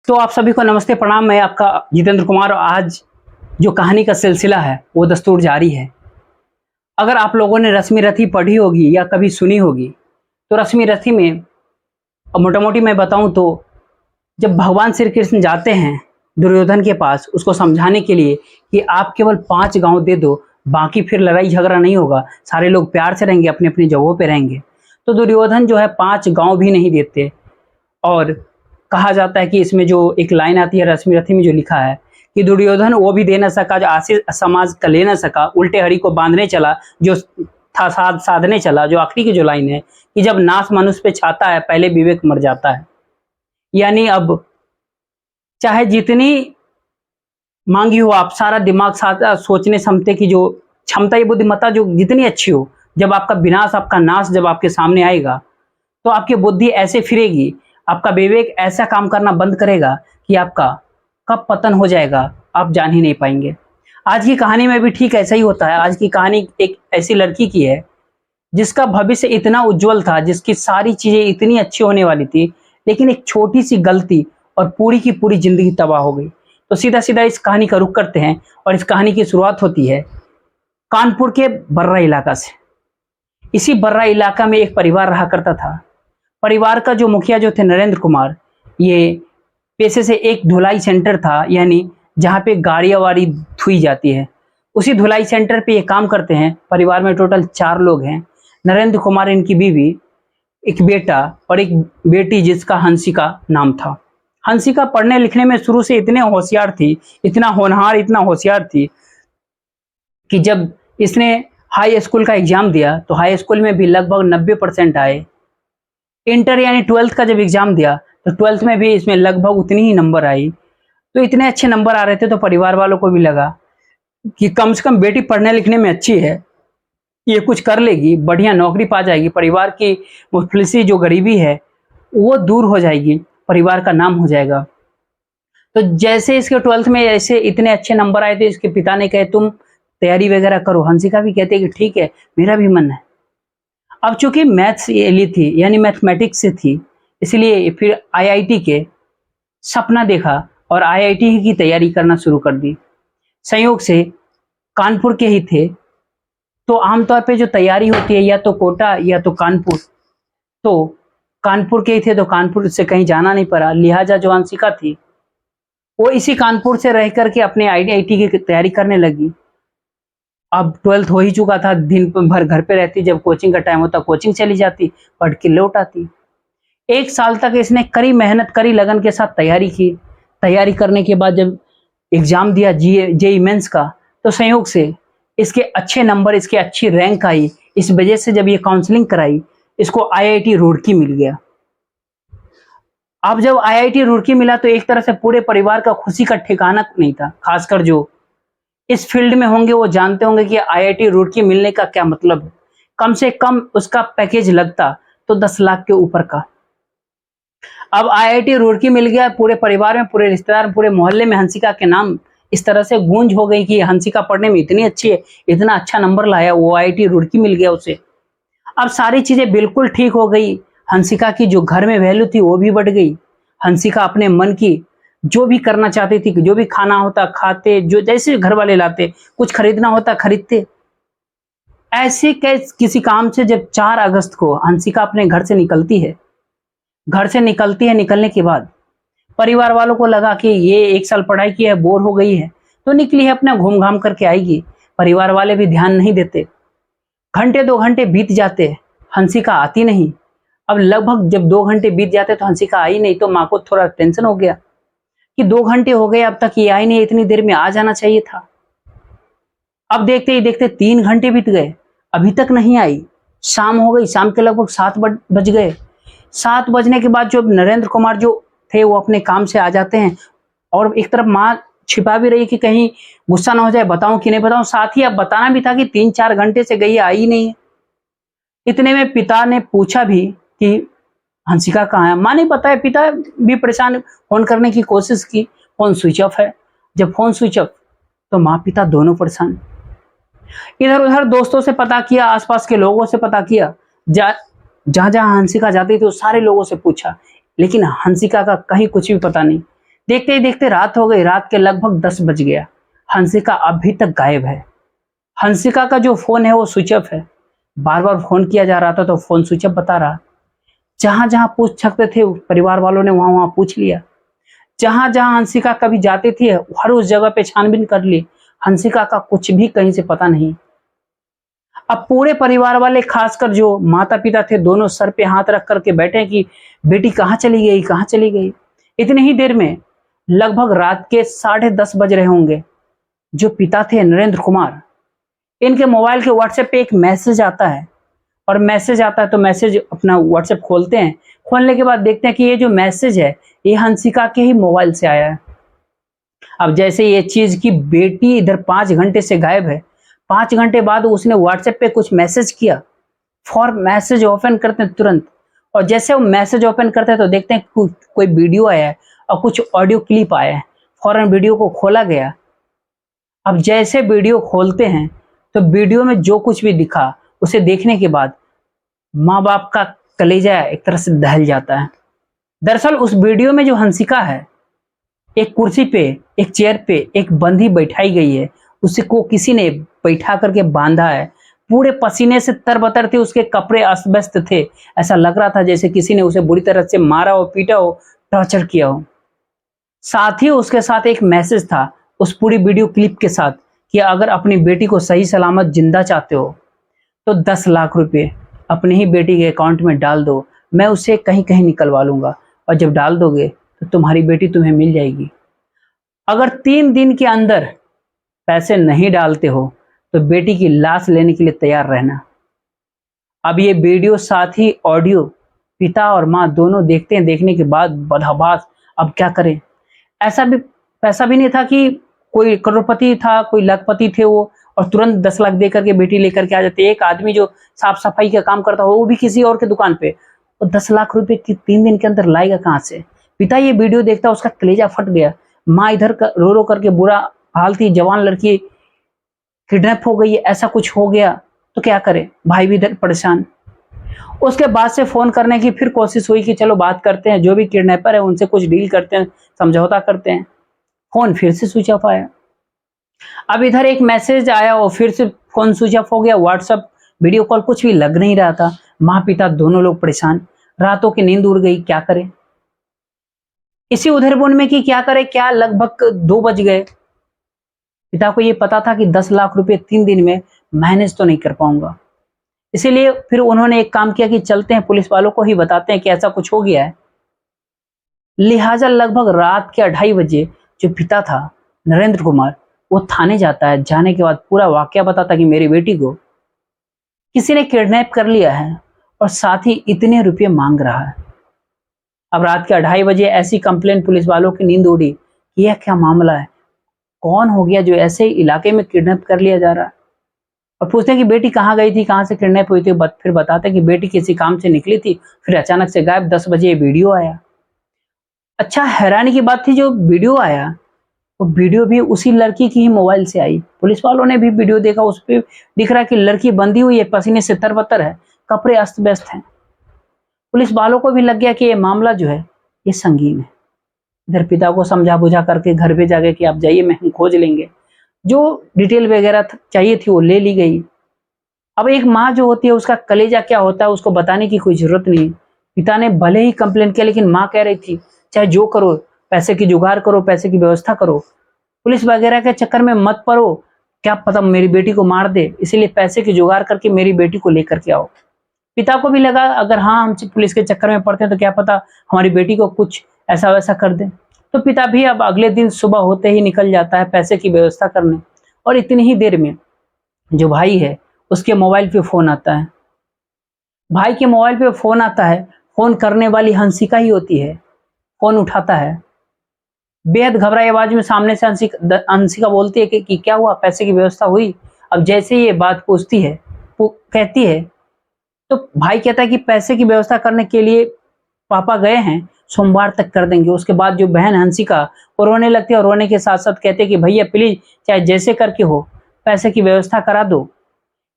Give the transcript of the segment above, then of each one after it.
तो आप सभी को नमस्ते प्रणाम। मैं आपका जितेंद्र कुमार। आज जो कहानी का सिलसिला है वो दस्तूर जारी है। अगर आप लोगों ने रश्मि रथी पढ़ी होगी या कभी सुनी होगी तो रश्मि रथी में मोटा मोटी मैं बताऊं तो जब भगवान श्री कृष्ण जाते हैं दुर्योधन के पास उसको समझाने के लिए कि आप केवल 5 गांव दे दो, बाकी फिर लड़ाई झगड़ा नहीं होगा, सारे लोग प्यार से रहेंगे, अपनी अपनी जगहों पे रहेंगे, तो दुर्योधन जो है 5 गांव भी नहीं देते। और कहा जाता है कि इसमें जो एक लाइन आती है रश्मि रथी में जो लिखा है कि दुर्योधन वो भी दे न सका जो आशीष समाज का ले न सका, उल्टे हरि को बांधने चला जो था साधने चला। जो आखिरी की जो लाइन है कि जब नाश मनुष्य पे छाता है पहले विवेक मर जाता है। यानी अब चाहे जितनी मांगी हो आप, सारा दिमाग साथ सोचने समझने की जो क्षमता, ये बुद्धिमत्ता जो जितनी अच्छी हो, जब आपका विनाश आपका नाश जब आपके सामने आएगा तो आपकी बुद्धि ऐसे फिरेगी, आपका विवेक ऐसा काम करना बंद करेगा कि आपका कब पतन हो जाएगा आप जान ही नहीं पाएंगे। आज की कहानी में भी ठीक ऐसा ही होता है। आज की कहानी एक ऐसी लड़की की है जिसका भविष्य इतना उज्जवल था, जिसकी सारी चीजें इतनी अच्छी होने वाली थी, लेकिन एक छोटी सी गलती और पूरी की पूरी जिंदगी तबाह हो गई। तो सीधा सीधा इस कहानी का रुख करते हैं और इस कहानी की शुरुआत होती है कानपुर के बर्रा इलाका से। इसी बर्रा इलाका में एक परिवार रहा करता था। परिवार का जो मुखिया जो थे नरेंद्र कुमार, ये पेशे से एक धुलाई सेंटर था, यानी जहाँ पे गाड़ियाँ वाड़ी धुई जाती है उसी धुलाई सेंटर पे ये काम करते हैं। परिवार में टोटल 4 लोग हैं। नरेंद्र कुमार, इनकी बीवी, एक बेटा और एक बेटी जिसका हंसिका नाम था। हंसिका पढ़ने लिखने में शुरू से इतने होशियार थी, इतना होनहार, इतना होशियार थी कि जब इसने हाई स्कूल का एग्जाम दिया तो हाई स्कूल में भी लगभग 90% आए। इंटर यानी 12th का जब एग्जाम दिया तो 12th में भी इसमें लगभग उतनी ही नंबर आई। तो इतने अच्छे नंबर आ रहे थे तो परिवार वालों को भी लगा कि कम से कम बेटी पढ़ने लिखने में अच्छी है, ये कुछ कर लेगी, बढ़िया नौकरी पा जाएगी, परिवार की मुफलिसी जो गरीबी है वो दूर हो जाएगी, परिवार का नाम हो जाएगा। तो जैसे इसके 12th में ऐसे इतने अच्छे नंबर आए थे, इसके पिता ने कहे तुम तैयारी वगैरह करो। हंसिका भी कहते कि ठीक है, मेरा भी मन है। अब चूंकि मैथ्स ये ली थी यानी मैथमेटिक्स से थी, इसलिए फिर आईआईटी के सपना देखा और आईआईटी की तैयारी करना शुरू कर दी। संयोग से कानपुर के ही थे, तो आमतौर पे जो तैयारी होती है या तो कोटा या तो कानपुर, तो कानपुर के ही थे तो कानपुर से कहीं जाना नहीं पड़ा। लिहाजा जो हंसिका थी वो इसी कानपुर से रह करके अपने आईआईटी की तैयारी करने लगी। अब 12th हो ही चुका था, दिन भर घर पे रहती, जब कोचिंग का टाइम होता कोचिंग चली जाती, पढ़ के लौट आती। 1 साल तक इसने कड़ी मेहनत, कड़ी लगन के साथ तैयारी की। तैयारी करने के बाद जब एग्जाम दिया जेईई मेंस का, तो संयोग से इसके अच्छे नंबर, इसके अच्छी रैंक आई। इस वजह से जब ये काउंसलिंग कराई, इसको आईआईटी रुड़की मिल गया। अब जब आईआईटी रुड़की मिला तो एक तरह से पूरे परिवार का खुशी का ठिकाना नहीं था। खासकर जो इस फील्ड में होंगे वो जानते होंगे कि आईआईटी रुड़की मिलने का क्या मतलब है। कम से कम उसका पैकेज लगता तो 10 लाख के ऊपर का। अब आईआईटी रुड़की मिल गया, पूरे परिवार में, पूरे रिश्तेदार में, पूरे मोहल्ले में हंसिका के नाम इस तरह से गूंज हो गई कि हंसिका पढ़ने में इतनी अच्छी है, इतना अच्छा नंबर लाया, वो आईआईटी रुड़की मिल गया उसे। अब सारी चीजें बिल्कुल ठीक हो गई। हंसिका की जो घर में वैल्यू थी वो भी बढ़ गई। हंसिका अपने मन की जो भी करना चाहती थी, जो भी खाना होता खाते, जो जैसे घर वाले लाते, कुछ खरीदना होता खरीदते। ऐसे किसी काम से जब 4 अगस्त को हंसिका अपने घर से निकलती है, निकलने के बाद परिवार वालों को लगा कि ये 1 साल पढ़ाई की है, बोर हो गई है, तो निकली है, अपना घूम घाम करके आएगी। परिवार वाले भी ध्यान नहीं देते। घंटे 2 घंटे बीत जाते, हंसिका आती नहीं। अब लगभग जब 2 घंटे बीत जाते तो हंसिका आई नहीं, तो माँ को थोड़ा टेंशन हो गया कि 2 घंटे हो गए, अब तक ये आई नहीं, इतनी देर में आ जाना चाहिए था। अब देखते ही देखते 3 घंटे बीत गए, अभी तक नहीं आई। शाम हो गई, शाम के लगभग 7 बज गए। 7 बजने के बाद जो नरेंद्र कुमार जो थे वो अपने काम से आ जाते हैं, और एक तरफ माँ छिपा भी रही कि कहीं गुस्सा ना हो जाए, बताऊं कि नहीं बताऊं। साथ ही अब बताना भी था कि 3-4 घंटे से गई, आई नहीं है। इतने में पिता ने पूछा भी कि हंसिका कहाँ है। माँ नहीं पता है। पिता भी परेशान, फोन करने की कोशिश की, फोन स्विच ऑफ है। जब फोन स्विच ऑफ तो माँ पिता दोनों परेशान। इधर उधर दोस्तों से पता किया, आसपास के लोगों से पता किया, जहां जहां हंसिका जाती थी उस सारे लोगों से पूछा, लेकिन हंसिका का कहीं कुछ भी पता नहीं। देखते ही देखते रात हो गई, रात के लगभग 10 बज गया। हंसिका अभी तक गायब है। हंसिका का जो फोन है वो स्विच ऑफ है। बार बार फोन किया जा रहा था तो फोन स्विच ऑफ बता रहा। जहां जहां पूछ सकते थे परिवार वालों ने वहां वहां पूछ लिया। जहां जहां हंसिका कभी जाती थी हर उस जगह पे छानबीन कर ली। हंसिका का कुछ भी कहीं से पता नहीं। अब पूरे परिवार वाले, खासकर जो माता पिता थे, दोनों सर पे हाथ रख करके बैठे कि बेटी कहाँ चली गई, कहाँ चली गई। इतनी ही देर में लगभग रात के 10:30 बज रहे होंगे। जो पिता थे नरेंद्र कुमार, इनके मोबाइल के व्हाट्सएप पे एक मैसेज आता है। और मैसेज आता है तो मैसेज अपना व्हाट्सएप खोलते हैं। खोलने के बाद देखते हैं कि ये जो मैसेज है ये हंसिका के ही मोबाइल से आया है। अब जैसे ये चीज की बेटी इधर 5 घंटे से गायब है, 5 घंटे बाद उसने व्हाट्सएप पे कुछ मैसेज किया। फॉर मैसेज ओपन करते हैं तुरंत, और जैसे वो मैसेज ओपन करते हैं तो देखते हैं कोई वीडियो आया है और कुछ ऑडियो क्लिप आया है। फौरन वीडियो को खोला गया। अब जैसे वीडियो खोलते हैं तो वीडियो में जो कुछ भी दिखा उसे देखने के बाद माँ बाप का कलेजा एक तरह से दहल जाता है। दरअसल उस वीडियो में जो हंसिका है, एक कुर्सी पे, एक चेयर पे एक बंदी बैठाई गई है। उसे को किसी ने बैठा करके बांधा है। पूरे पसीने से तरबतर थे, उसके कपड़े अस्त व्यस्त थे। ऐसा लग रहा था जैसे किसी ने उसे बुरी तरह से मारा हो, पीटा हो, टॉर्चर किया हो। साथ ही उसके साथ एक मैसेज था उस पूरी वीडियो क्लिप के साथ कि अगर अपनी बेटी को सही सलामत जिंदा चाहते हो तो 10 लाख रुपए अपनी ही बेटी के अकाउंट में डाल दो, मैं उसे कहीं कहीं निकलवा लूंगा, और जब डाल दोगे तो तुम्हारी बेटी तुम्हें मिल जाएगी। अगर 3 दिन के अंदर पैसे नहीं डालते हो तो बेटी की लाश लेने के लिए तैयार रहना। अब ये वीडियो साथ ही ऑडियो पिता और माँ दोनों देखते हैं। देखने के बाद बदहवास, अब क्या करें। ऐसा भी पैसा भी नहीं था कि कोई करोड़पति था, कोई लखपति थे वो और तुरंत 10 लाख दे करके बेटी लेकर के आ जाते। एक आदमी जो साफ सफाई का काम करता हो वो भी किसी और के दुकान पे, तो 10 लाख रुपए की 3 दिन के अंदर लाएगा कहाँ से। पिता ये वीडियो देखता, उसका कलेजा फट गया। माँ इधर रो रो करके बुरा हाल थी, जवान लड़की किडनैप हो गई है, ऐसा कुछ हो गया तो क्या करे। भाई भी इधर परेशान। उसके बाद से फोन करने की फिर कोशिश हुई कि चलो बात करते हैं, जो भी किडनैपर है उनसे कुछ डील करते हैं, समझौता करते हैं। फोन फिर से स्विच ऑफ आया। अब इधर एक मैसेज आया और फिर से फोन स्विच ऑफ हो गया। व्हाट्सएप, वीडियो कॉल कुछ भी लग नहीं रहा था। माँ पिता दोनों लोग परेशान, रातों की नींद उड़ गई, क्या करें। इसी उधेड़बुन में कि क्या करे क्या, लगभग 2 बज गए। पिता को ये पता था कि 10 लाख रुपए 3 दिन में मैनेज तो नहीं कर पाऊंगा। इसीलिए फिर उन्होंने एक काम किया कि चलते हैं पुलिस वालों को ही बताते हैं कि ऐसा कुछ हो गया है। लिहाजा लगभग रात के 2:30 बजे जो पिता था नरेंद्र कुमार, वो थाने जाता है। जाने के बाद पूरा वाकया बताता कि मेरी बेटी को किसी ने किडनैप कर लिया है और साथ ही इतने रुपये मांग रहा है। अब रात के 2:30 बजे ऐसी कंप्लेन, पुलिस वालों की नींद उड़ी कि यह क्या मामला है, कौन हो गया जो ऐसे इलाके में किडनैप कर लिया जा रहा है। और पूछते हैं कि बेटी कहाँ गई थी, कहाँ से किडनैप हुई थी। फिर बताते हैं कि बेटी किसी काम से निकली थी, फिर अचानक से गायब। 10 बजे ये वीडियो आया। अच्छा, हैरानी की बात थी, जो वीडियो आया वो वीडियो भी उसी लड़की की ही मोबाइल से आई। पुलिस वालों ने भी वीडियो देखा, उस पर दिख रहा है कि लड़की बंधी हुई है, पसीने से तरबतर है, कपड़े अस्त व्यस्त हैं। पुलिस वालों को भी लग गया कि ये मामला जो है ये संगीन है। इधर पिता को समझा बुझा करके घर पे जाके कि आप जाइए, मैं हम खोज लेंगे। जो डिटेल वगैरह चाहिए थी वो ले ली गई। अब एक माँ जो होती है उसका कलेजा क्या होता है उसको बताने की कोई जरूरत नहीं। पिता ने भले ही कंप्लेन किया लेकिन माँ कह रही थी चाहे जो करो, पैसे की जुगाड़ करो, पैसे की व्यवस्था करो, पुलिस वगैरह के चक्कर में मत पड़ो, क्या पता मेरी बेटी को मार दे, इसीलिए पैसे की जुगाड़ करके मेरी बेटी को लेकर के आओ। पिता को भी लगा अगर हाँ हम पुलिस के चक्कर में पड़ते हैं तो क्या पता हमारी बेटी को कुछ ऐसा वैसा कर दे। तो पिता भी अब अगले दिन सुबह होते ही निकल जाता है पैसे की व्यवस्था करने। और इतनी ही देर में जो भाई है उसके मोबाइल पे फोन आता है। भाई के मोबाइल पे फोन आता है, फोन करने वाली हंसिका ही होती है। फोन उठाता है, बेहद घबराई आवाज में सामने से हंसिका बोलती है कि क्या हुआ, पैसे की व्यवस्था हुई। अब जैसे ये बात पूछती है, कहती है, तो भाई कहता है कि पैसे की व्यवस्था करने के लिए पापा गए हैं, सोमवार तक कर देंगे। उसके बाद जो बहन हंसिका वो रोने लगती है और रोने के साथ साथ कहते हैं कि भैया प्लीज चाहे जैसे करके हो पैसे की व्यवस्था करा दो।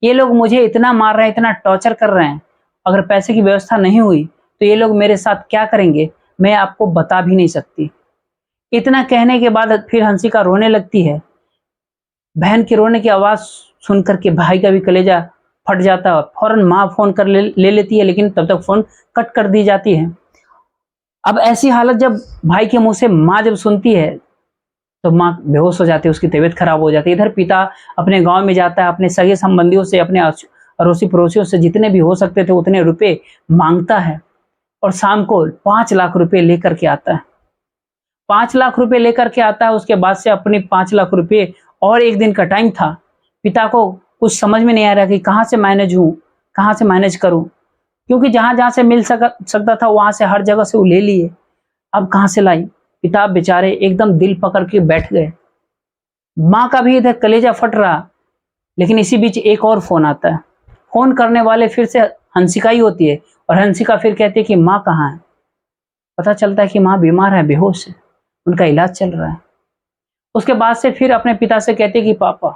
ये लोग मुझे इतना मार रहे हैं, इतना टॉर्चर कर रहे हैं, अगर पैसे की व्यवस्था नहीं हुई तो ये लोग मेरे साथ क्या करेंगे मैं आपको बता भी नहीं सकती। इतना कहने के बाद फिर हंसिका रोने लगती है। बहन के रोने की आवाज सुनकर के भाई का भी कलेजा फट जाता है। फौरन माँ फोन कर ले लेती है, लेकिन तब तक फोन कट कर दी जाती है। अब ऐसी हालत जब भाई के मुंह से माँ जब सुनती है तो माँ बेहोश हो जाती है, उसकी तबीयत खराब हो जाती है। इधर पिता अपने गांव में जाता है, अपने सगे संबंधियों से, अपने अड़ोसी पड़ोसियों से जितने भी हो सकते थे उतने रुपए मांगता है और शाम को 5 लाख रुपए लेकर के आता है। 5 लाख रुपए लेकर के आता है। उसके बाद से अपनी 5 लाख रुपए और एक दिन का टाइम था। पिता को कुछ समझ में नहीं आ रहा कि कहाँ से मैनेज करूं, क्योंकि जहां जहां से मिल सकता था वहां से हर जगह से वो ले लिए। अब कहां से लाई? पिता बेचारे एकदम दिल पकड़ के बैठ गए। माँ का भी इधर कलेजा फट रहा। लेकिन इसी बीच एक और फोन आता है। फोन करने वाले फिर से हंसिका ही होती है और हंसिका फिर कहती है कि माँ कहाँ है। पता चलता है कि माँ बीमार है, बेहोश है, उनका इलाज चल रहा है। उसके बाद से फिर अपने पिता से कहते कि पापा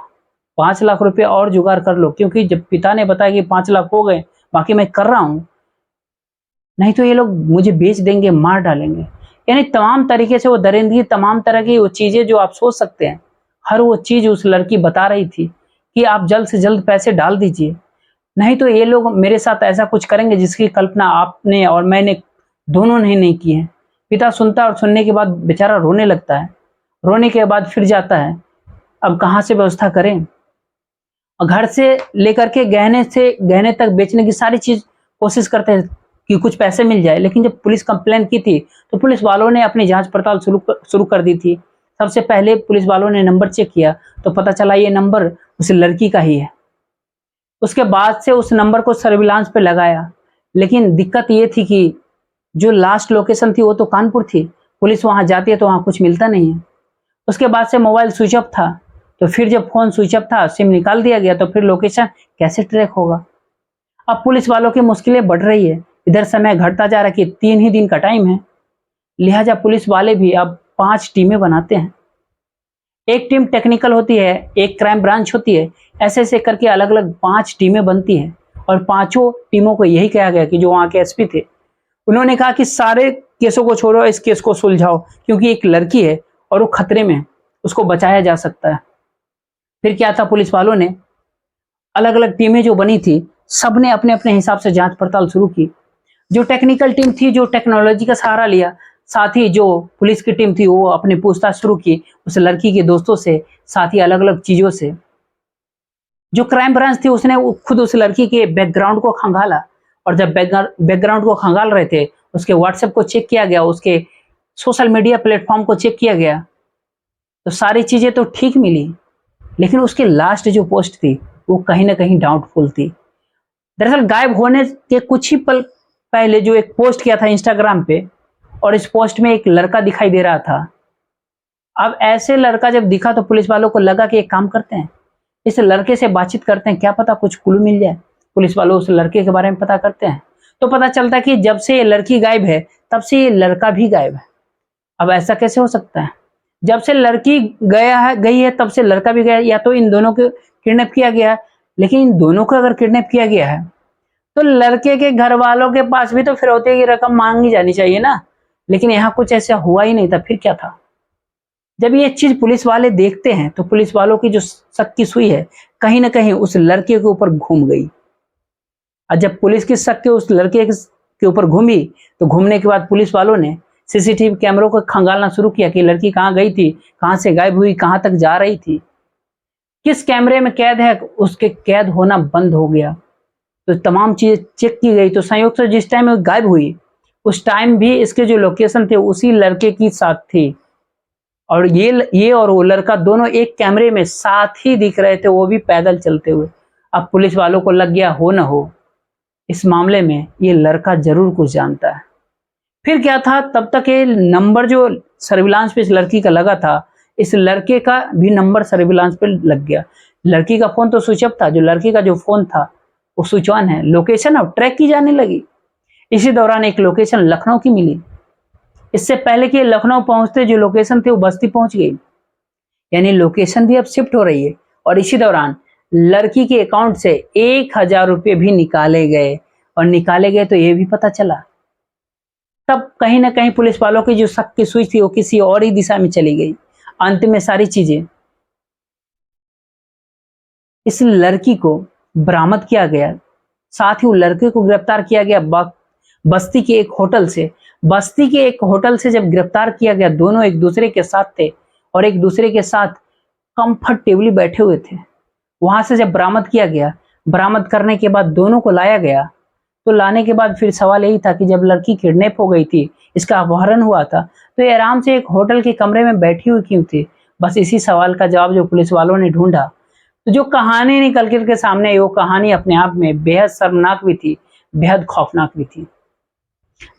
5 लाख रुपए और जुगाड़ कर लो, क्योंकि जब पिता ने बताया कि 5 लाख हो गए, बाकी मैं कर रहा हूं, नहीं तो ये लोग मुझे बेच देंगे, मार डालेंगे। यानी तमाम तरीके से वो दरिंदगी, तमाम तरह की वो चीजें जो आप सोच सकते हैं, हर वो चीज उस लड़की बता रही थी कि आप जल्द से जल्द पैसे डाल दीजिए, नहीं तो ये लोग मेरे साथ ऐसा कुछ करेंगे जिसकी कल्पना आपने और मैंने दोनों ने नहीं की है। पिता सुनता और सुनने के बाद बेचारा रोने लगता है। रोने के बाद फिर जाता है, अब कहाँ से व्यवस्था करें। घर से लेकर के गहने तक बेचने की सारी चीज कोशिश करते हैं कि कुछ पैसे मिल जाए। लेकिन जब पुलिस कंप्लेन की थी तो पुलिस वालों ने अपनी जांच पड़ताल शुरू कर दी थी। सबसे पहले पुलिस वालों ने नंबर चेक किया तो पता चला ये नंबर उस लड़की का ही है। उसके बाद से उस नंबर को सर्विलांस पे लगाया, लेकिन दिक्कत ये थी कि जो लास्ट लोकेशन थी वो तो कानपुर थी। पुलिस वहां जाती है तो वहां कुछ मिलता नहीं है। उसके बाद से मोबाइल स्विच ऑफ था, तो फिर जब फोन स्विच ऑफ था, सिम निकाल दिया गया, तो फिर लोकेशन कैसे ट्रैक होगा। अब पुलिस वालों की मुश्किलें बढ़ रही है। इधर समय घटता जा रहा है कि 3 ही दिन का टाइम है। लिहाजा पुलिस वाले भी अब 5 टीमें बनाते हैं। एक टीम टेक्निकल होती है, एक क्राइम ब्रांच होती है, ऐसे ऐसे करके अलग अलग 5 टीमें बनती हैं। और पांचों टीमों को यही कहा गया कि जो वहां के एसपी थे, उन्होंने कहा कि सारे केसों को छोड़ो, इस केस को सुलझाओ, क्योंकि एक लड़की है और वो खतरे में है, उसको बचाया जा सकता है। फिर क्या था, पुलिस वालों ने अलग अलग टीमें जो बनी थी, सबने अपने अपने हिसाब से जांच पड़ताल शुरू की। जो टेक्निकल टीम थी, जो टेक्नोलॉजी का सहारा लिया, साथ ही जो पुलिस की टीम थी वो अपनी पूछताछ शुरू की उस लड़की के दोस्तों से, साथ ही अलग अलग चीजों से। जो क्राइम ब्रांच थी उसने खुद उस लड़की के बैकग्राउंड को खंगाला, और जब बैकग्राउंड को खंगाल रहे थे, उसके व्हाट्सएप को चेक किया गया, उसके सोशल मीडिया प्लेटफॉर्म को चेक किया गया, तो सारी चीजें तो ठीक मिली। लेकिन उसकी लास्ट जो पोस्ट थी वो कहीं ना कहीं डाउटफुल थी। दरअसल गायब होने के कुछ ही पल पहले जो एक पोस्ट किया था इंस्टाग्राम पे, और इस पोस्ट में एक लड़का दिखाई दे रहा था। अब ऐसे लड़का जब दिखा तो पुलिस वालों को लगा कि एक काम करते हैं, इस लड़के से बातचीत करते हैं, क्या पता कुछ क्लू मिल जाए। पुलिस वालों उस लड़के के बारे में पता करते हैं, तो पता चलता है कि जब से ये लड़की गायब है तब से ये लड़का भी गायब है। अब ऐसा कैसे हो सकता है? जब से लड़की गई है तब से लड़का भी गया है, या तो इन दोनों को किडनैप किया गया है। लेकिन इन दोनों को अगर किडनैप किया गया है तो लड़के के घर वालों के पास भी तो फिरौती की रकम मांगी जानी चाहिए ना। लेकिन यहाँ कुछ ऐसा हुआ ही नहीं था। फिर क्या था? जब ये चीज पुलिस वाले देखते हैं तो पुलिस वालों की जो शक की सुई है कहीं ना कहीं उस लड़के के ऊपर घूम गई। और जब पुलिस की शक के उस लड़के के ऊपर घूमी, तो घूमने के बाद पुलिस वालों ने सीसीटीवी कैमरों को खंगालना शुरू किया कि लड़की कहाँ गई थी, कहाँ से गायब हुई, कहाँ तक जा रही थी, किस कैमरे में कैद है। उसके कैद होना बंद हो गया, तो तमाम चीजें चेक की गई। तो संयोग से जिस टाइम में गायब हुई उस टाइम भी इसके जो लोकेशन थे उसी लड़के की साथ थी, और ये और वो लड़का दोनों एक कैमरे में साथ ही दिख रहे थे, वो भी पैदल चलते हुए। अब पुलिस वालों को लग गया, हो ना हो इस मामले में ये लड़का जरूर कुछ जानता है। फिर क्या था, तब तक ये नंबर जो सर्विलांस पे इस लड़की का लगा था, इस लड़के का भी नंबर सर्विलांस पे लग गया। लड़की का फोन तो स्विच ऑफ था, जो लड़की का जो फोन था वो स्विच ऑन है। लोकेशन अब ट्रैक की जाने लगी। इसी दौरान एक लोकेशन लखनऊ की मिली। इससे पहले कि लखनऊ पहुंचते जो लोकेशन थी वो बस्ती पहुंच गई, यानी लोकेशन भी अब शिफ्ट हो रही है। और इसी दौरान लड़की के अकाउंट से 1,000 रुपये भी निकाले गए, और निकाले गए तो ये भी पता चला तब कहीं ना कहीं पुलिस वालों की जो शक की सुई थी वो किसी और ही दिशा में चली गई। अंत में सारी चीजें, इस लड़की को बरामद किया गया, साथ ही वो लड़के को गिरफ्तार किया गया बस्ती के एक होटल से। बस्ती के एक होटल से जब गिरफ्तार किया गया, दोनों एक दूसरे के साथ थे और एक दूसरे के साथ कंफर्टेबली बैठे हुए थे। वहां से जब बरामद किया गया, बरामद करने के बाद दोनों को लाया गया, तो लाने के बाद फिर सवाल यही था कि जब लड़की किडनैप हो गई थी, इसका अपहरण हुआ था, तो ये आराम से एक होटल के कमरे में बैठी हुई क्यों थी? बस इसी सवाल का जवाब जो पुलिस वालों ने ढूंढा, तो जो कहानी निकल कर के सामने आई, वो कहानी अपने आप में बेहद शर्मनाक भी थी, बेहद खौफनाक भी थी।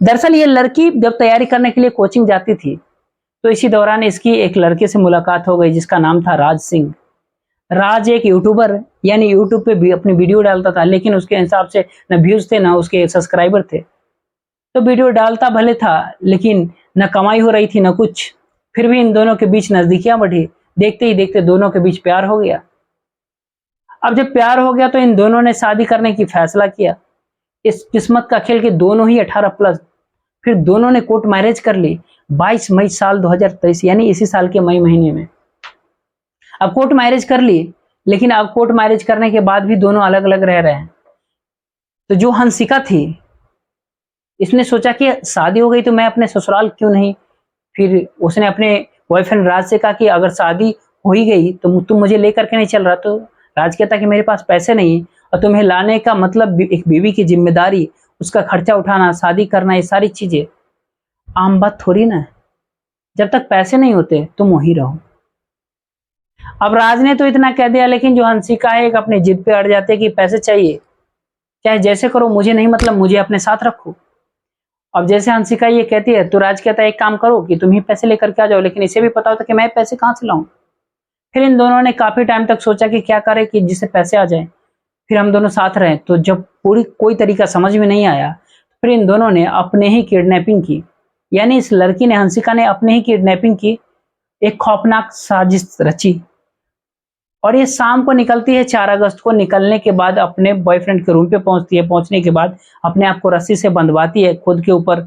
दरअसल ये लड़की जब तैयारी करने के लिए कोचिंग जाती थी, तो इसी दौरान इसकी एक लड़के से मुलाकात हो गई जिसका नाम था राज सिंह। राज एक यूट्यूबर, यानी यूट्यूब पे भी अपनी वीडियो डालता था, लेकिन उसके हिसाब से न व्यूज थे न उसके सब्सक्राइबर थे। तो वीडियो डालता भले था, लेकिन न कमाई हो रही थी न कुछ। फिर भी इन दोनों के बीच नजदीकियां बढ़ी। देखते ही देखते दोनों के बीच प्यार हो गया। अब जब प्यार हो गया तो इन दोनों ने शादी करने की फैसला किया। इस किस्मत का खेल के दोनों ही 18+। फिर दोनों ने कोर्ट मैरिज कर ली 22 मई साल 2023, यानी इसी साल के मई महीने में। अब कोर्ट मैरिज कर ली, लेकिन अब कोर्ट मैरिज करने के बाद भी दोनों अलग अलग रह रहे हैं। तो जो हंसिका थी, इसने सोचा कि शादी हो गई तो मैं अपने ससुराल क्यों नहीं। फिर उसने अपने बॉयफ्रेंड राज से कहा कि अगर शादी हो ही गई तो तुम मुझे लेकर के नहीं चल रहा। तो राज कहता कि मेरे पास पैसे नहीं, और तुम्हें लाने का मतलब एक बीवी की जिम्मेदारी, उसका खर्चा उठाना, शादी करना, ये सारी चीजें आम बात थोड़ी ना है। जब तक पैसे नहीं होते तुम वहीं रहो। अब राज ने तो इतना कह दिया, लेकिन जो हंसिका है एक अपनी जिद पे अड़ जाते कि पैसे चाहिए, चाहे जैसे करो, मुझे नहीं मतलब, मुझे अपने साथ रखो। अब जैसे हंसिका ये कहती है तो राज कहता है एक काम करो कि तुम ही पैसे लेकर के आ जाओ, लेकिन इसे भी पता होता कि मैं पैसे कहाँ से लाऊं। फिर इन दोनों ने काफी टाइम तक सोचा कि क्या करें कि जिससे पैसे आ जाएं, फिर हम दोनों साथ रहें। तो जब पूरी कोई तरीका समझ में नहीं आया, फिर इन दोनों ने अपने ही किडनैपिंग की, यानी इस लड़की ने, हंसिका ने अपने ही किडनैपिंग की, एक खौफनाक साजिश रची। और ये शाम को निकलती है 4 अगस्त को। निकलने के बाद अपने बॉयफ्रेंड के रूम पे पहुंचती है। पहुंचने के बाद अपने आप को रस्सी से बंधवाती है खुद के ऊपर।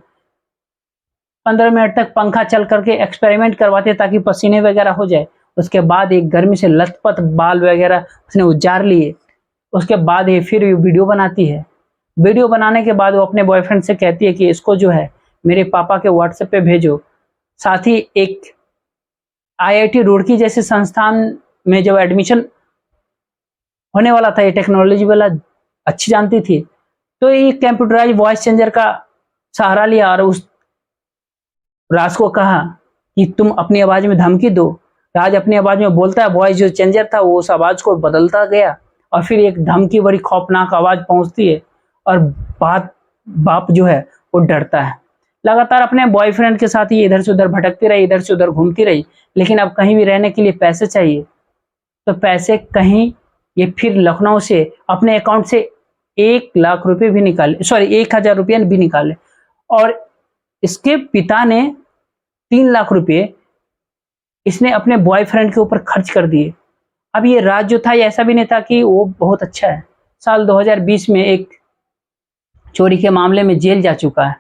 15 मिनट तक पंखा चल करके एक्सपेरिमेंट करवाते हैं ताकि पसीने वगैरह हो जाए। उसके बाद एक गर्मी से लथपथ बाल वगैरह उसने उजार लिए। उसके बाद ये फिर वीडियो बनाती है। वीडियो बनाने के बाद वो अपने बॉयफ्रेंड से कहती है कि इसको जो है मेरे पापा के व्हाट्सएप पे भेजो। साथ ही एक आईआईटी रुड़की जैसे संस्थान में जब एडमिशन होने वाला था, ये टेक्नोलॉजी वाला अच्छी जानती थी, तो ये कंप्यूटराइज वॉइस चेंजर का सहारा लिया और उस राज को कहा कि तुम अपनी आवाज में धमकी दो। राज अपनी आवाज में बोलता है, वॉइस जो चेंजर था वो उस आवाज को बदलता गया और फिर एक धमकी भरी खौफनाक आवाज पहुंचती है और बाप जो है वो डरता है। लगातार अपने बॉयफ्रेंड के साथ ये इधर से उधर भटकती रही, इधर से उधर घूमती रही, लेकिन अब कहीं भी रहने के लिए पैसे चाहिए। तो पैसे कहीं ये फिर लखनऊ से अपने अकाउंट से 1 लाख रुपए भी निकाले, सॉरी 1,000 रुपया भी निकाले, और इसके पिता ने 3 लाख रुपए इसने अपने बॉयफ्रेंड के ऊपर खर्च कर दिए। अब ये राज जो था, ये ऐसा भी नहीं था कि वो बहुत अच्छा है। साल 2020 में एक चोरी के मामले में जेल जा चुका है।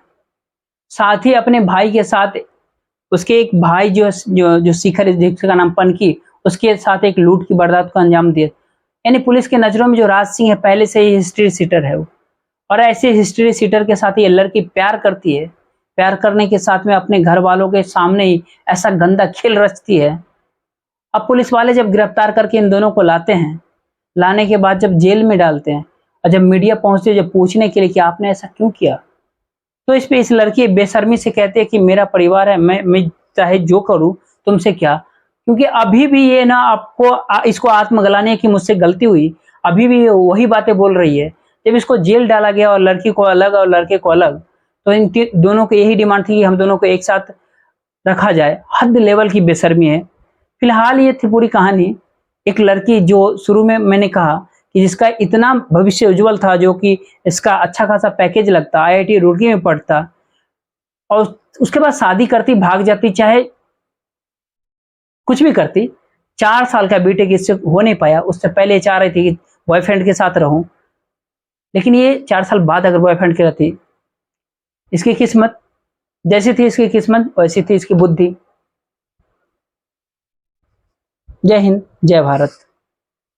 साथ ही अपने भाई के साथ, उसके एक भाई जो शिखर, जिसका नाम पनकी, उसके साथ एक लूट की वारदात को अंजाम दिया। यानी पुलिस के नजरों में जो राज सिंह है पहले से ही हिस्ट्री सीटर है वो। और ऐसे हिस्ट्री सीटर के साथ ये लड़की प्यार करती है। प्यार करने के साथ में अपने घर वालों के सामने ही ऐसा गंदा खेल रचती है। अब पुलिस वाले जब गिरफ्तार करके इन दोनों को लाते हैं, लाने के बाद जब जेल में डालते हैं और जब मीडिया पहुंचती है जब पूछने के लिए कि आपने ऐसा क्यों किया, तो इस पे इस लड़की बेशर्मी से कहती है कि मेरा परिवार है, मैं चाहे जो करूं, तुमसे क्या। क्योंकि अभी भी ये ना आपको इसको आत्मग्लानि है कि मुझसे गलती हुई, अभी भी वही बातें बोल रही है। जब इसको जेल डाला गया और लड़की को अलग और लड़के को अलग, तो इन दोनों को यही डिमांड थी कि हम दोनों को एक साथ रखा जाए। हद लेवल की बेशर्मी है। फिलहाल ये थी पूरी कहानी। एक लड़की जो शुरू में मैंने कहा कि जिसका इतना भविष्य उज्जवल था, जो कि इसका अच्छा खासा पैकेज लगता, आईआईटी रुड़की में पढ़ता, और उसके बाद शादी करती, भाग जाती, चाहे कुछ भी करती। 4 साल का बीटेक इससे हो नहीं पाया। उससे पहले चाह रही थी कि बॉयफ्रेंड के साथ रहूं, लेकिन ये 4 साल बाद अगर बॉयफ्रेंड के रहती, इसकी किस्मत जैसी थी इसकी किस्मत वैसी थी इसकी बुद्धि। जय हिंद, जय भारत।